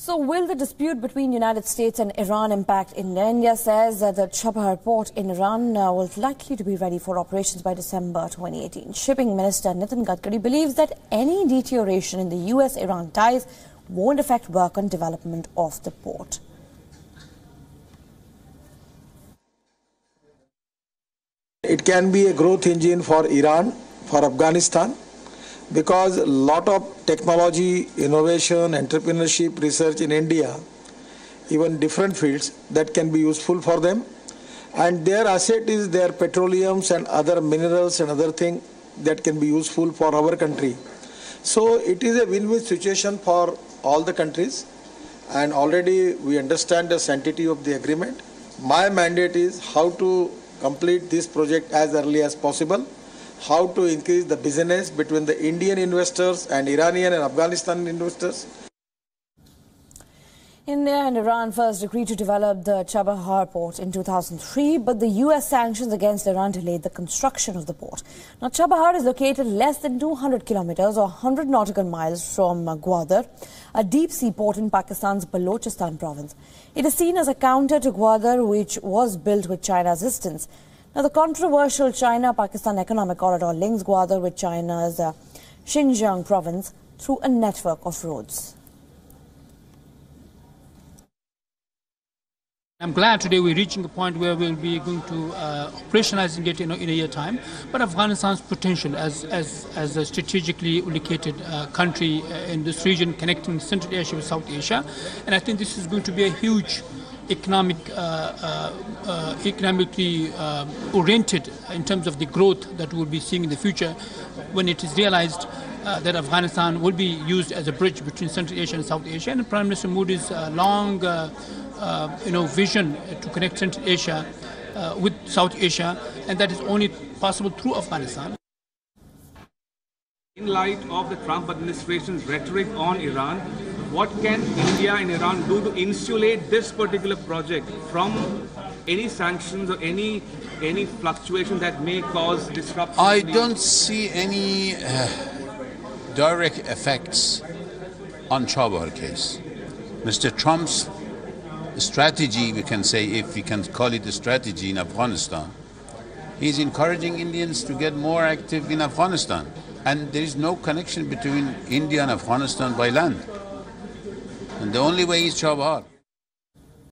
So will the dispute between United States and Iran impact India? India says that the Chahbahar port in Iran will likely to be ready for operations by December 2018. Shipping Minister Nitin Gadkari believes that any deterioration in the US-Iran ties won't affect work on development of the port. It can be a growth engine for Iran, for Afghanistan, because a lot of technology, innovation, entrepreneurship, research in India, even different fields that can be useful for them. And their asset is their petroleums and other minerals and other things that can be useful for our country. So it is a win-win situation for all the countries. And already we understand the sanctity of the agreement. My mandate is how to complete this project as early as possible, how to increase the business between the Indian investors and Iranian and Afghanistan investors. India and Iran first agreed to develop the Chahbahar port in 2003, but the US sanctions against Iran delayed the construction of the port. Now, Chahbahar is located less than 200 kilometers or 100 nautical miles from Gwadar, a deep-sea port in Pakistan's Balochistan province. It is seen as a counter to Gwadar, which was built with China's assistance. Now, the controversial China-Pakistan economic corridor links Gwadar with China's Xinjiang province through a network of roads. I'm glad today we're reaching a point where we'll be going to operationalizing it in a year time. But Afghanistan's potential as a strategically located country in this region connecting Central Asia with South Asia, and I think this is going to be a huge economically oriented in terms of the growth that we'll be seeing in the future when it is realized that Afghanistan will be used as a bridge between Central Asia and South Asia. And Prime Minister Modi's long vision to connect Central Asia with South Asia, and that is only possible through Afghanistan. In light of the Trump administration's rhetoric on Iran, what can India and Iran do to insulate this particular project from any sanctions or any fluctuation that may cause disruption? I don't see any direct effects on Chahbahar case. Mr. Trump's strategy, we can say, if we can call it a strategy in Afghanistan, he's encouraging Indians to get more active in Afghanistan. And there is no connection between India and Afghanistan by land. And the only way is Chahbahar.